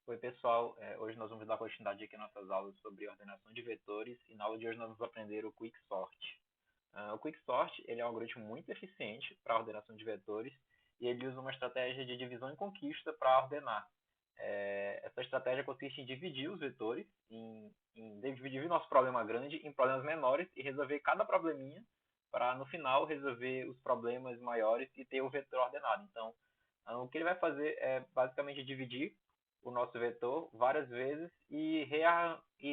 Oi, pessoal. Hoje nós vamos dar continuidade aqui às nossas aulas sobre ordenação de vetores e na aula de hoje nós vamos aprender o Quicksort. O Quicksort ele é um algoritmo muito eficiente para a ordenação de vetores e ele usa uma estratégia de divisão e conquista para ordenar. Essa estratégia consiste em dividir os vetores, em dividir nosso problema grande em problemas menores e resolver cada probleminha para, no final, resolver os problemas maiores e ter o vetor ordenado. Então, o que ele vai fazer é basicamente dividir o nosso vetor várias vezes e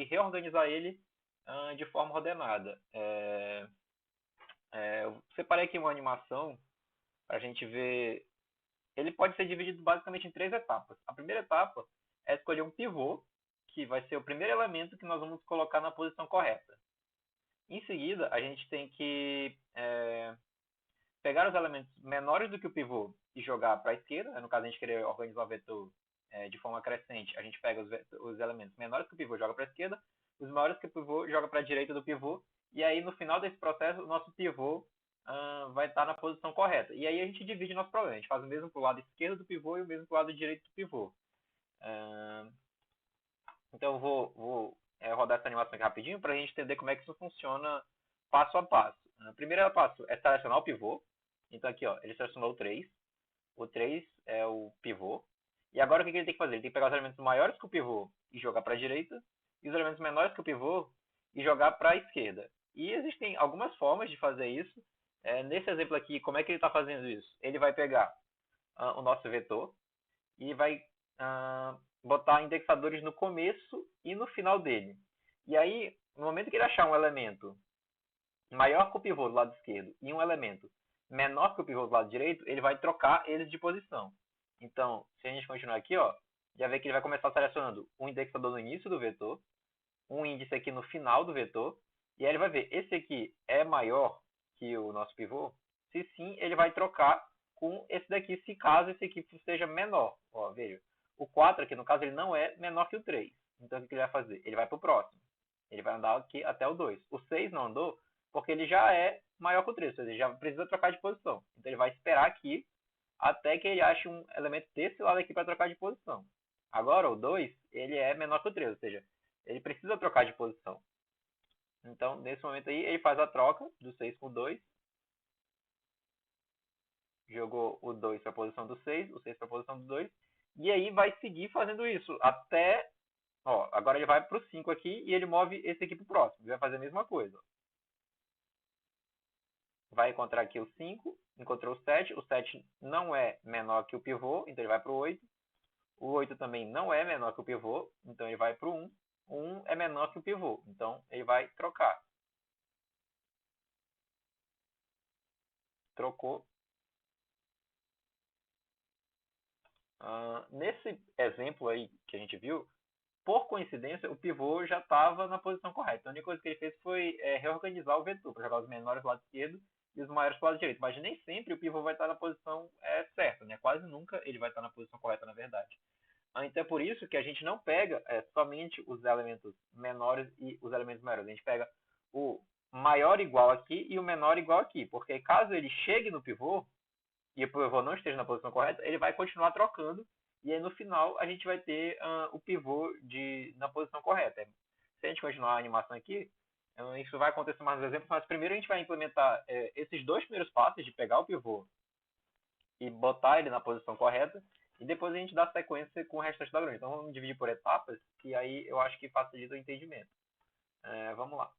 reorganizar ele de forma ordenada. Eu separei aqui uma animação para a gente ver. Ele pode ser dividido basicamente em três etapas. A primeira etapa é escolher um pivô, que vai ser o primeiro elemento que nós vamos colocar na posição correta. Em seguida, a gente tem que pegar os elementos menores do que o pivô e jogar para a esquerda. No caso, a gente querer organizar o vetor de forma crescente, a gente pega os elementos menores que o pivô joga para a esquerda, os maiores que o pivô joga para a direita do pivô, e aí no final desse processo o nosso pivô vai estar na posição correta. E aí a gente divide nosso problema, a gente faz o mesmo para o lado esquerdo do pivô e o mesmo para o lado direito do pivô. Então eu vou rodar essa animação aqui rapidinho para a gente entender como é que isso funciona passo a passo. O primeiro passo é selecionar o pivô. Então aqui ó, ele selecionou o 3. O 3 é o pivô. E agora o que ele tem que fazer? Ele tem que pegar os elementos maiores que o pivô e jogar para a direita, e os elementos menores que o pivô e jogar para a esquerda. E existem algumas formas de fazer isso. Nesse exemplo aqui, como é que ele está fazendo isso? Ele vai pegar o nosso vetor e vai botar indexadores no começo e no final dele. E aí, no momento que ele achar um elemento maior que o pivô do lado esquerdo e um elemento menor que o pivô do lado direito, ele vai trocar eles de posição. Então, se a gente continuar aqui, ó, já vê que ele vai começar selecionando um indexador no início do vetor, um índice aqui no final do vetor, e aí ele vai ver, esse aqui é maior que o nosso pivô? Se sim, ele vai trocar com esse daqui, se caso esse aqui seja menor. Ó, veja, o 4 aqui, no caso, ele não é menor que o 3. Então, o que ele vai fazer? Ele vai para o próximo. Ele vai andar aqui até o 2. O 6 não andou, porque ele já é maior que o 3, ou seja, ele já precisa trocar de posição. Então, ele vai esperar aqui até que ele ache um elemento desse lado aqui para trocar de posição. Agora, o 2, ele é menor que o 3, ou seja, ele precisa trocar de posição. Então, nesse momento aí, ele faz a troca do 6 com o 2. Jogou o 2 para a posição do 6, o 6 para a posição do 2. E aí vai seguir fazendo isso até... Ó, agora ele vai para o 5 aqui e ele move esse aqui para o próximo. Ele vai fazer a mesma coisa. Vai encontrar aqui o 5, encontrou o 7. O 7 não é menor que o pivô, então ele vai para o 8. O 8 também não é menor que o pivô, então ele vai para o 1. O 1 é menor que o pivô, então ele vai trocar. Trocou. Nesse exemplo aí que a gente viu, por coincidência, o pivô já estava na posição correta. Então, a única coisa que ele fez foi reorganizar o vetor, para jogar os menores do lado esquerdo e os maiores para o lado direito. Mas nem sempre o pivô vai estar na posição certa, né? Quase nunca ele vai estar na posição correta, na verdade. Então é por isso que a gente não pega somente os elementos menores e os elementos maiores. A gente pega o maior igual aqui e o menor igual aqui. Porque caso ele chegue no pivô e o pivô não esteja na posição correta, ele vai continuar trocando. E aí no final a gente vai ter o pivô na posição correta. Se a gente continuar a animação aqui, isso vai acontecer mais no exemplo, mas primeiro a gente vai implementar esses dois primeiros passos de pegar o pivô e botar ele na posição correta, e depois a gente dá sequência com o restante da grande. Então vamos dividir por etapas, que aí eu acho que facilita o entendimento. Vamos lá.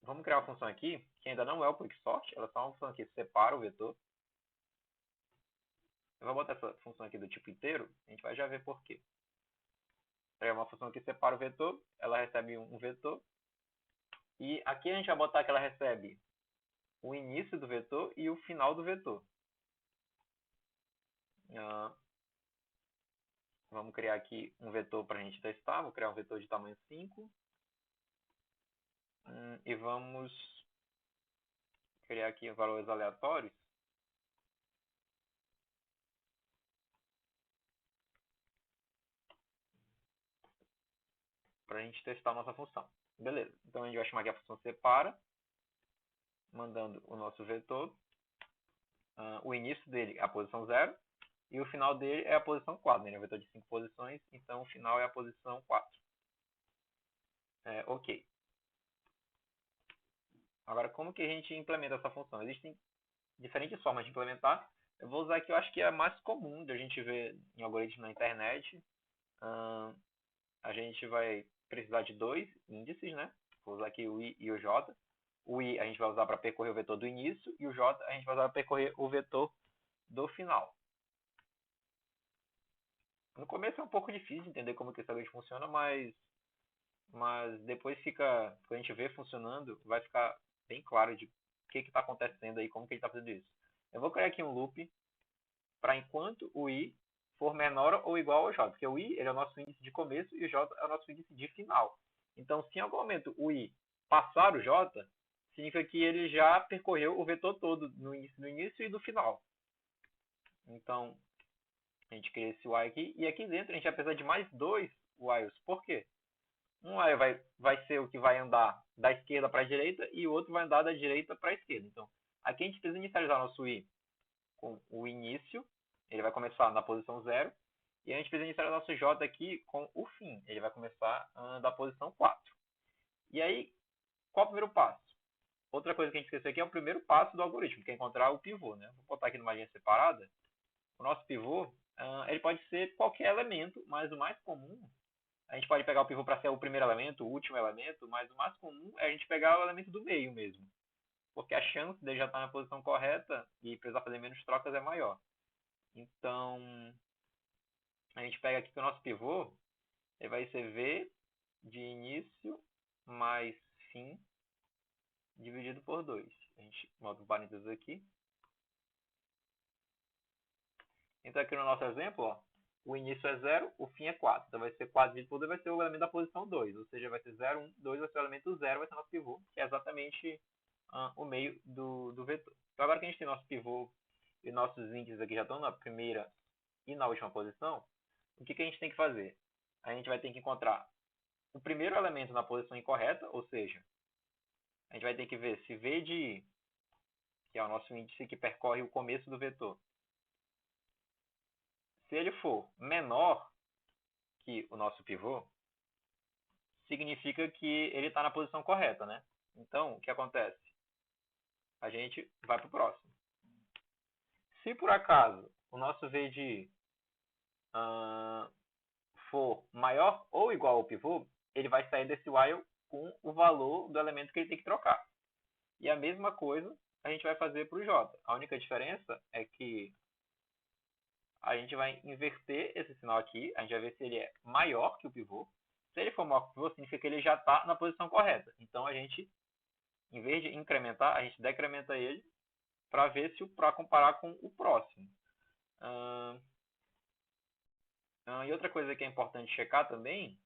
Vamos criar uma função aqui, que ainda não é o quicksort, ela é só uma função que separa o vetor. Eu vou botar essa função aqui do tipo inteiro, a gente vai já ver por quê. É uma função que separa o vetor, ela recebe um vetor, e aqui a gente vai botar que ela recebe o início do vetor e o final do vetor. Vamos criar aqui um vetor para a gente testar. Vou criar um vetor de tamanho 5. E vamos criar aqui valores aleatórios. Para a gente testar a nossa função. Beleza. Então a gente vai chamar aqui a função separa, mandando o nosso vetor. O início dele é a posição 0. E o final dele é a posição 4, né? Ele é um vetor de 5 posições, então o final é a posição 4. Ok. Agora, como que a gente implementa essa função? Existem diferentes formas de implementar. Eu vou usar aqui, eu acho que é a mais comum de a gente ver em algoritmos na internet. A gente vai precisar de dois índices, né? Vou usar aqui o i e o j. O i a gente vai usar para percorrer o vetor do início e o j a gente vai usar para percorrer o vetor do final. No começo é um pouco difícil de entender como que esse algoritmo funciona, mas depois fica, quando a gente vê funcionando, vai ficar bem claro de o que está acontecendo aí, como que ele está fazendo isso. Eu vou criar aqui um loop para enquanto o i for menor ou igual ao j, porque o i ele é o nosso índice de começo e o j é o nosso índice de final. Então, se em algum momento o i passar o j, significa que ele já percorreu o vetor todo no início e do final. Então, a gente cria esse while aqui, e aqui dentro a gente vai precisar de mais dois whiles. Por quê? Um while vai ser o que vai andar da esquerda para a direita e o outro vai andar da direita para a esquerda. Então, aqui a gente precisa inicializar nosso i com o início, ele vai começar na posição 0, e a gente precisa inicializar nosso j aqui com o fim, ele vai começar da posição 4. E aí, qual é o primeiro passo? Outra coisa que a gente esqueceu aqui é o primeiro passo do algoritmo, que é encontrar o pivô, né? Vou botar aqui numa linha separada. O nosso pivô, ele pode ser qualquer elemento, mas o mais comum, a gente pode pegar o pivô para ser o primeiro elemento, o último elemento, mas o mais comum é a gente pegar o elemento do meio mesmo, porque a chance de já estar na posição correta e precisar fazer menos trocas é maior. Então, a gente pega aqui que o nosso pivô, ele vai ser v de início mais fim dividido por 2. A gente bota um parênteses aqui. Então, aqui no nosso exemplo, ó, o início é 0, o fim é 4. Então, vai ser 4 dividido por 2, vai ser o elemento da posição 2. Ou seja, vai ser 0, 1, 2, vai ser o elemento 0, vai ser o nosso pivô, que é exatamente o meio do vetor. Então, agora que a gente tem nosso pivô e nossos índices aqui já estão na primeira e na última posição, o que a gente tem que fazer? A gente vai ter que encontrar o primeiro elemento na posição incorreta, ou seja, a gente vai ter que ver se v de i, que é o nosso índice que percorre o começo do vetor, se ele for menor que o nosso pivô, significa que ele está na posição correta, né? Então, o que acontece? A gente vai para o próximo. Se por acaso o nosso v de i for maior ou igual ao pivô, ele vai sair desse while com o valor do elemento que ele tem que trocar. E a mesma coisa a gente vai fazer para o j. A única diferença é que a gente vai inverter esse sinal aqui, a gente vai ver se ele é maior que o pivô. Se ele for maior que o pivô, significa que ele já está na posição correta. Então, a gente, em vez de incrementar, a gente decrementa ele para ver se para comparar com o próximo. E outra coisa que é importante checar também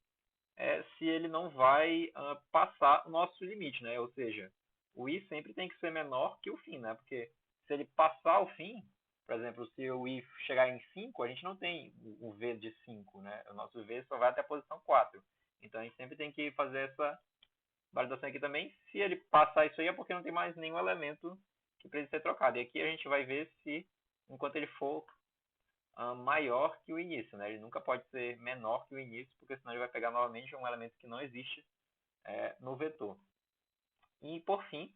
é se ele não vai passar o nosso limite, né? Ou seja, o i sempre tem que ser menor que o fim, né? Porque se ele passar o fim, por exemplo, se o i chegar em 5, a gente não tem o v de 5, né? O nosso v só vai até a posição 4. Então a gente sempre tem que fazer essa validação aqui também. Se ele passar isso aí é porque não tem mais nenhum elemento que precisa ser trocado. E aqui a gente vai ver se, enquanto ele for maior que o início, né? Ele nunca pode ser menor que o início, porque senão ele vai pegar novamente um elemento que não existe no vetor. E por fim,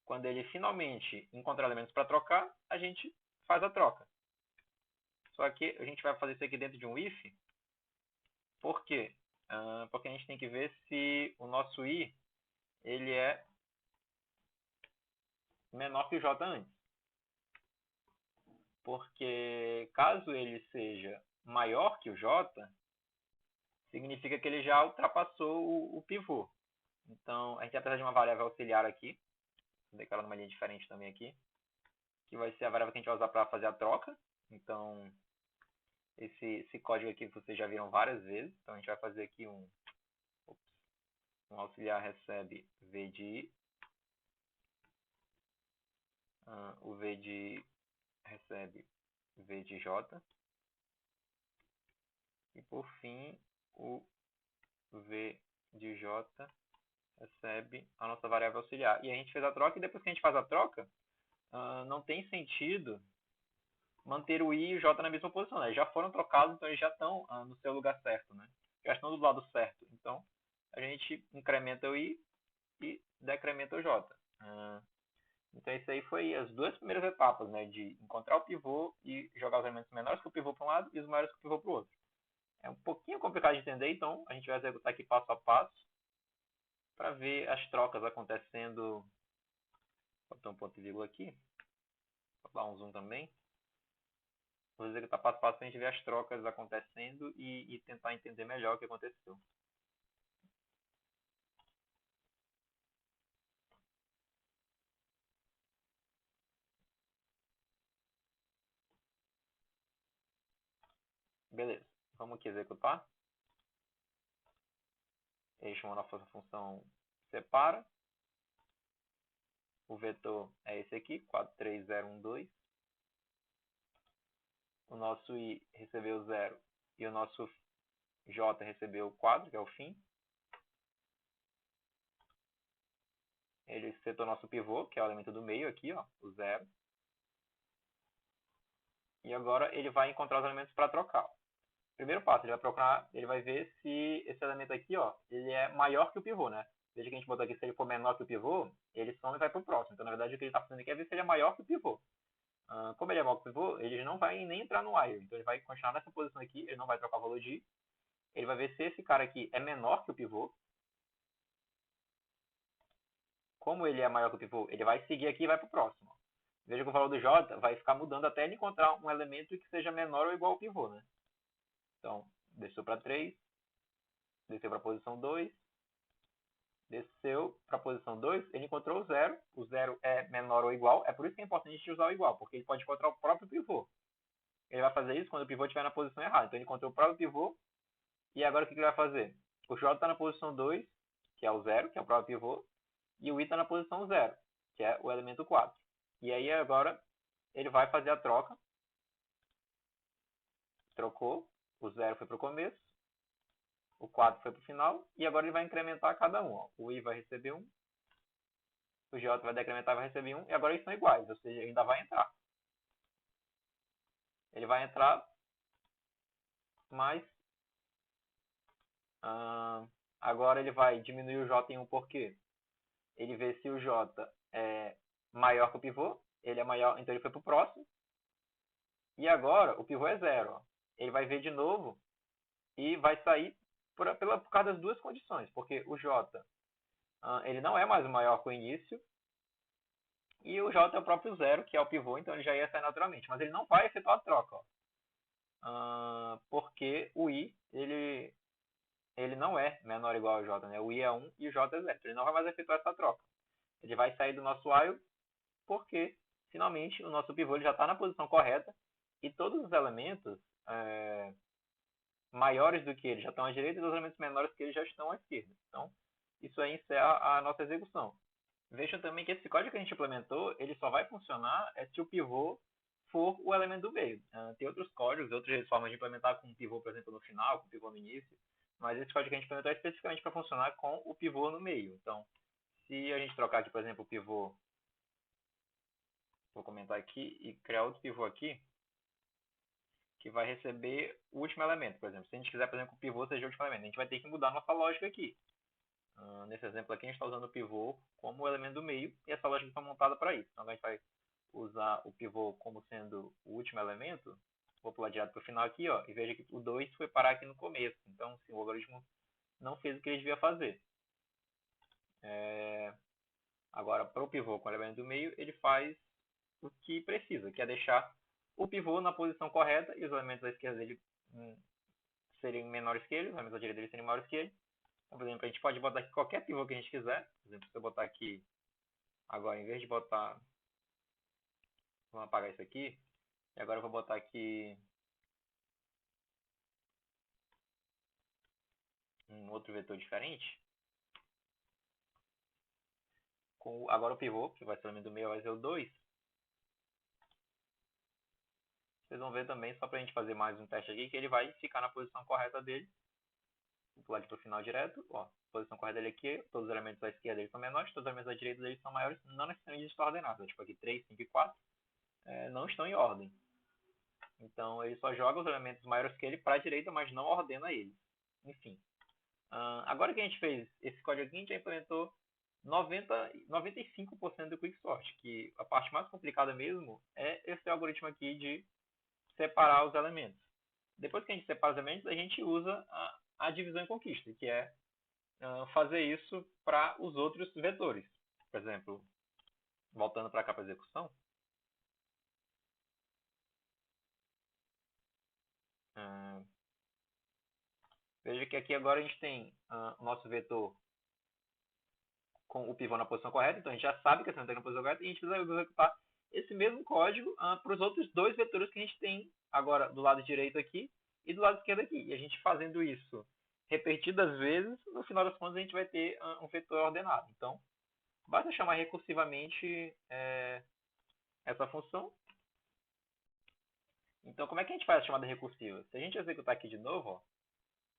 quando ele finalmente encontrar elementos para trocar, a gente faz a troca. Só que a gente vai fazer isso aqui dentro de um if. Por quê? Porque a gente tem que ver se o nosso i ele é menor que o j antes. Porque caso ele seja maior que o j, significa que ele já ultrapassou o pivô. Então, a gente vai precisar de uma variável auxiliar aqui. Vou declarar numa linha diferente também aqui. Que vai ser a variável que a gente vai usar para fazer a troca. Então, esse código aqui vocês já viram várias vezes. Então, a gente vai fazer aqui um auxiliar recebe v de i. O v de i recebe v de j. E, por fim, o v de j recebe a nossa variável auxiliar. E a gente fez a troca, e depois que a gente faz a troca, não tem sentido manter o I e o J na mesma posição, né? Eles já foram trocados, então eles já estão no seu lugar certo, né? Já estão do lado certo. Então, a gente incrementa o I e decrementa o J. Então, isso aí foi as duas primeiras etapas, né? De encontrar o pivô e jogar os elementos menores que o pivô para um lado e os maiores que o pivô para o outro. É um pouquinho complicado de entender, então a gente vai executar aqui passo a passo para ver as trocas acontecendo. Vou botar um ponto e vírgula aqui. Vou dar um zoom também. Vou executar passo a passo para a gente ver as trocas acontecendo e tentar entender melhor o que aconteceu. Beleza, vamos aqui executar. Ele chamou a nossa função separa. O vetor é esse aqui, 43012. O nosso I recebeu 0 e o nosso J recebeu 4, que é o fim. Ele setou nosso pivô, que é o elemento do meio aqui, ó, o 0. E agora ele vai encontrar os elementos para trocar. Primeiro passo, ele vai procurar, ele vai ver se esse elemento aqui, ó, ele é maior que o pivô, né? Veja que a gente botou aqui, se ele for menor que o pivô, ele soma e vai para o próximo. Então, na verdade, o que ele está fazendo aqui é ver se ele é maior que o pivô. Como ele é maior que o pivô, ele não vai nem entrar no while. Então, ele vai continuar nessa posição aqui, ele não vai trocar o valor de I. Ele vai ver se esse cara aqui é menor que o pivô. Como ele é maior que o pivô, ele vai seguir aqui e vai para o próximo. Veja que o valor do J vai ficar mudando até ele encontrar um elemento que seja menor ou igual ao pivô, né? Então, desceu para 3, desceu para a posição 2, desceu para a posição 2, ele encontrou o 0. O 0 é menor ou igual, é por isso que é importante a gente usar o igual, porque ele pode encontrar o próprio pivô. Ele vai fazer isso quando o pivô estiver na posição errada. Então, ele encontrou o próprio pivô, e agora o que ele vai fazer? O J está na posição 2, que é o 0, que é o próprio pivô, e o I está na posição 0, que é o elemento 4. E aí agora ele vai fazer a troca. Trocou, o 0 foi para o começo, o 4 foi para o final, e agora ele vai incrementar cada um. Ó. O I vai receber 1, o J vai decrementar e vai receber 1, e agora eles são iguais, ou seja, ainda vai entrar. Ele vai entrar, mas agora ele vai diminuir o J em 1 por quê? Ele vê se o J é maior que o pivô, ele é maior, então ele foi para o próximo. E agora o pivô é 0. Ó. Ele vai ver de novo e vai sair por causa das duas condições, porque o J ele não é mais maior que o início, e o J é o próprio 0, que é o pivô, então ele já ia sair naturalmente. Mas ele não vai efetuar a troca, ó. Porque o I ele não é menor ou igual ao J, né? O I é 1 e o J é 0. Ele não vai mais efetuar essa troca. Ele vai sair do nosso while porque, finalmente, o nosso pivô ele já está na posição correta e todos os elementos maiores do que ele já estão à direita e os elementos menores que ele já estão à esquerda. Então, isso aí encerra a nossa execução. Vejam também que esse código que a gente implementou, ele só vai funcionar se o pivô for o elemento do meio. Tem outros códigos, outras formas de implementar com um pivô, por exemplo, no final, com um pivô no início, mas esse código que a gente implementou é especificamente para funcionar com o pivô no meio. Então, se a gente trocar aqui, por exemplo, o pivô, vou comentar aqui, e criar outro pivô aqui, que vai receber o último elemento, por exemplo. Se a gente quiser, por exemplo, que o pivô seja o último elemento, a gente vai ter que mudar a nossa lógica aqui. Nesse exemplo aqui, a gente está usando o pivô como o elemento do meio, e essa lógica está montada para isso. Então, a gente vai usar o pivô como sendo o último elemento. Vou pular direto para o final aqui, ó, e veja que o 2 foi parar aqui no começo. Então, sim, o algoritmo não fez o que ele devia fazer. Agora, para o pivô com o elemento do meio, ele faz o que precisa, que é deixar o pivô na posição correta e os elementos da esquerda dele serem menores que ele, os elementos da direita dele serem maiores que ele. Então, por exemplo, a gente pode botar aqui qualquer pivô que a gente quiser. Por exemplo, se eu botar aqui, agora, em vez de botar... Vamos apagar isso aqui. E agora eu vou botar aqui um outro vetor diferente. Agora o pivô, que vai ser o elemento do meio, vai ser o 2. Vocês vão ver também, só para a gente fazer mais um teste aqui, que ele vai ficar na posição correta dele. Vou pular aqui para o final direto. Ó, a posição correta dele aqui, todos os elementos da esquerda dele são menores, todos os elementos da direita dele são maiores, não necessariamente estão ordenados. Tipo aqui 3, 5 e 4 não estão em ordem. Então ele só joga os elementos maiores que ele para a direita, mas não ordena eles. Enfim. Agora que a gente fez esse código aqui, a gente já implementou 95% do Quicksort, que a parte mais complicada mesmo é esse algoritmo aqui de separar os elementos. Depois que a gente separa os elementos, a gente usa a divisão em conquista, que é fazer isso para os outros vetores. Por exemplo, voltando para cá para a execução, veja que aqui agora a gente tem o nosso vetor com o pivô na posição correta, então a gente já sabe que essa está na posição correta, e a gente precisa executar esse mesmo código para os outros dois vetores que a gente tem agora do lado direito aqui e do lado esquerdo aqui. E a gente fazendo isso repetidas vezes, no final das contas a gente vai ter um vetor ordenado. Então, basta chamar recursivamente essa função. Então, como é que a gente faz a chamada recursiva? Se a gente executar aqui de novo, ó,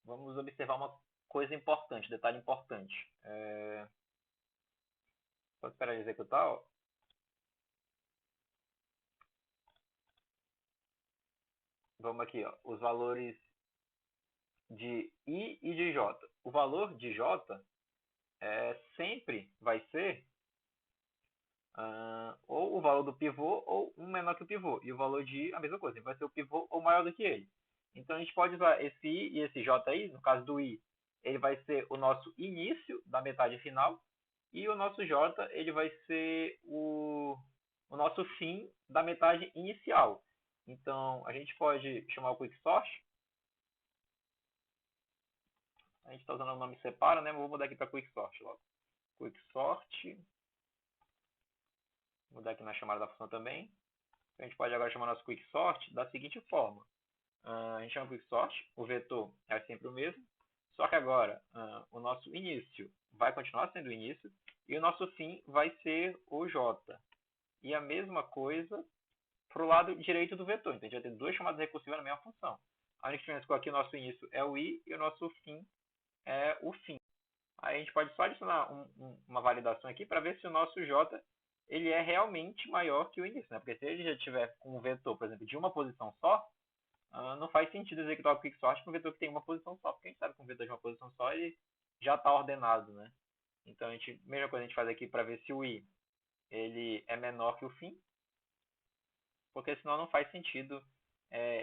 vamos observar uma coisa importante, detalhe importante. Vou esperar ele executar, ó. Vamos aqui, ó, os valores de I e de J. O valor de J sempre vai ser ou o valor do pivô ou um menor que o pivô. E o valor de I, a mesma coisa, vai ser o pivô ou maior do que ele. Então a gente pode usar esse I e esse J aí, no caso do I, ele vai ser o nosso início da metade final, e o nosso J ele vai ser o nosso fim da metade inicial. Então a gente pode chamar o quicksort. A gente está usando o nome separa, né? Mas vou mudar aqui para quicksort logo. Quicksort. Vou mudar aqui na chamada da função também. A gente pode agora chamar nosso quicksort da seguinte forma. A gente chama quicksort, o vetor é sempre o mesmo, só que agora o nosso início vai continuar sendo o início e o nosso fim vai ser o j. E a mesma coisa para o lado direito do vetor. Então a gente vai ter duas chamadas recursivas na mesma função. A única diferença é que aqui o nosso início é o i e o nosso fim é o fim. Aí a gente pode só adicionar uma validação aqui para ver se o nosso j ele é realmente maior que o início, né? Porque se ele já tiver com um vetor, por exemplo, de uma posição só, não faz sentido executar o quicksort com um vetor que tem uma posição só, porque a gente sabe que um vetor de uma posição só ele já está ordenado, né? Então a mesma coisa a gente faz aqui para ver se o i ele é menor que o fim, porque senão não faz sentido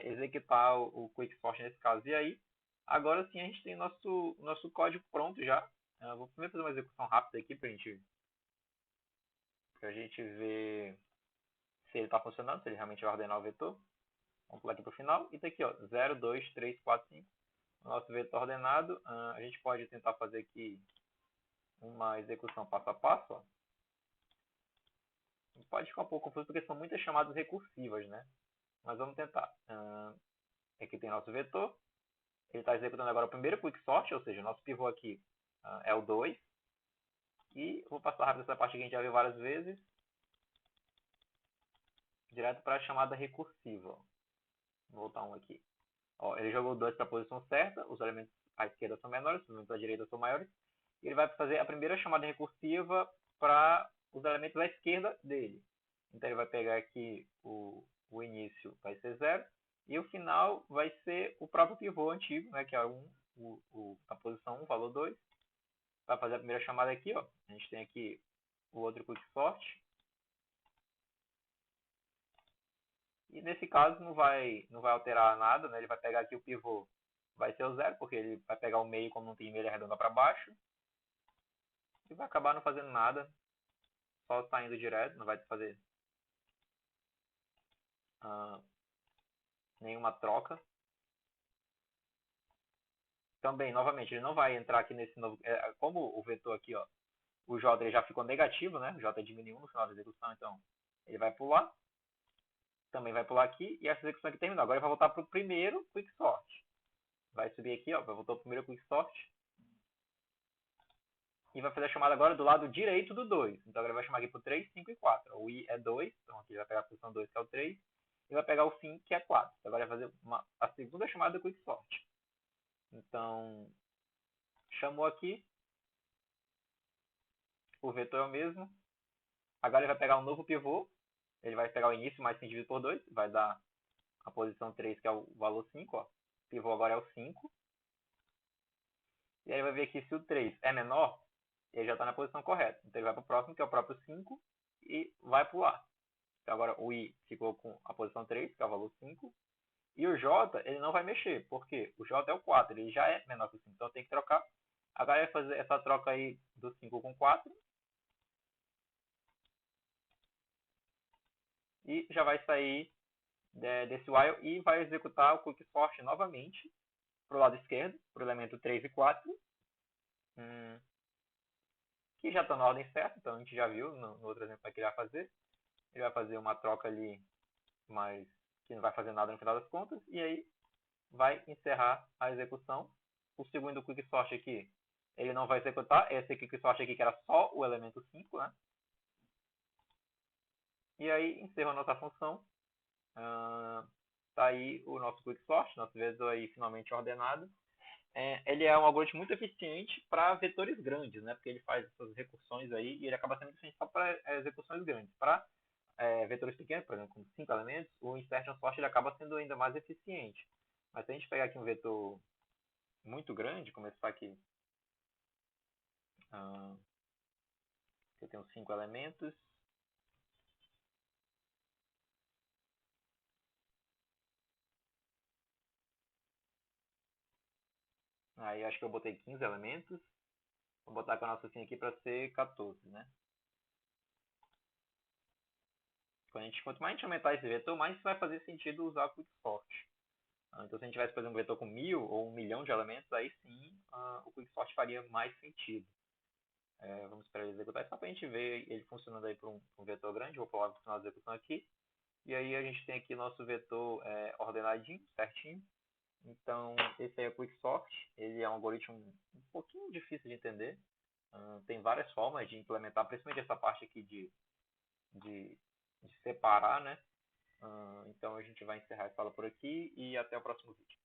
executar o quicksort nesse caso. E aí, agora sim a gente tem nosso código pronto já. Vou primeiro fazer uma execução rápida aqui para a gente ver se ele está funcionando, se ele realmente vai ordenar o vetor. Vamos pular aqui para o final. E está aqui, ó, 0, 2, 3, 4, 5. O nosso vetor ordenado. A gente pode tentar fazer aqui uma execução passo a passo. Ó. Pode ficar um pouco confuso porque são muitas chamadas recursivas, né? Mas vamos tentar. Aqui tem nosso vetor. Ele está executando agora o primeiro quicksort, ou seja, o nosso pivô aqui é o 2. E vou passar rápido essa parte que a gente já viu várias vezes. Direto para a chamada recursiva. Vou voltar um aqui. Ó, ele jogou 2 para a posição certa, os elementos à esquerda são menores, os elementos à direita são maiores. E ele vai fazer a primeira chamada recursiva para os elementos à esquerda dele. Então ele vai pegar aqui o início vai ser 0 e o final vai ser o próprio pivô antigo, né, que é 1, a posição 1, valor 2. Vai fazer a primeira chamada aqui, ó. A gente tem aqui o outro quicksort. E nesse caso não vai alterar nada, né? Ele vai pegar aqui o pivô, vai ser o 0, porque ele vai pegar o meio, como não tem meio, ele arredonda para baixo. E vai acabar não fazendo nada, só saindo direto, não vai fazer nenhuma troca. Também, novamente, ele não vai entrar aqui nesse novo... como o vetor aqui, ó, o J ele já ficou negativo, né? O J diminuiu no final da execução, então ele vai pular. Também vai pular aqui e essa execução aqui terminou. Agora ele vai voltar para o primeiro quicksort. Vai subir aqui, ó, vai voltar para o primeiro quicksort. E vai fazer a chamada agora do lado direito do 2. Então agora ele vai chamar aqui para o 3, 5 e 4. O i é 2, então aqui ele vai pegar a posição 2, que é o 3. E vai pegar o fim, que é 4. Então agora vai fazer a segunda chamada do quicksort. Então, chamou aqui. O vetor é o mesmo. Agora ele vai pegar um novo pivô. Ele vai pegar o início mais 5 dividido por 2. Vai dar a posição 3, que é o valor 5, ó. O pivô agora é o 5. E aí vai ver aqui se o 3 é menor, ele já está na posição correta. Então ele vai para o próximo, que é o próprio 5, e vai pular. Então agora o I ficou com a posição 3, que é o valor 5. E o J, ele não vai mexer, porque o J é o 4, ele já é menor que o 5, então tem que trocar. Agora vai fazer essa troca aí do 5 com 4. E já vai sair desse while e vai executar o quick sort novamente para o lado esquerdo, para o elemento 3 e 4. Que já está na ordem certa, então a gente já viu no outro exemplo que ele vai fazer. Ele vai fazer uma troca ali, mas que não vai fazer nada no final das contas. E aí vai encerrar a execução. O segundo quick sort aqui, ele não vai executar. Esse quick sort aqui que era só o elemento 5, né? E aí encerrou a nossa função. Tá aí o nosso quick sort, nosso vetor aí finalmente ordenado. Ele é um algoritmo muito eficiente para vetores grandes, né? Porque ele faz essas recursões aí e ele acaba sendo eficiente só para execuções grandes. Para vetores pequenos, por exemplo, com 5 elementos, o insertion sort ele acaba sendo ainda mais eficiente. Mas se a gente pegar aqui um vetor muito grande, como esse aqui, que eu tenho 5 elementos, aí acho que eu botei 15 elementos, vou botar com a nossa assim aqui para ser 14, né? Quanto mais a gente aumentar esse vetor, mais vai fazer sentido usar o quicksort. Então, se a gente tivesse, por exemplo, um vetor com 1000 ou 1 milhão de elementos, aí sim o quicksort faria mais sentido. Vamos esperar ele executar só para a gente ver ele funcionando aí para um vetor grande. Vou pular para o final da execução aqui. E aí a gente tem aqui nosso vetor ordenadinho, certinho. Então, esse aí é o quicksort. Ele é um algoritmo um pouquinho difícil de entender. Tem várias formas de implementar, principalmente essa parte aqui de separar, né? Então a gente vai encerrar essa aula por aqui e até o próximo vídeo.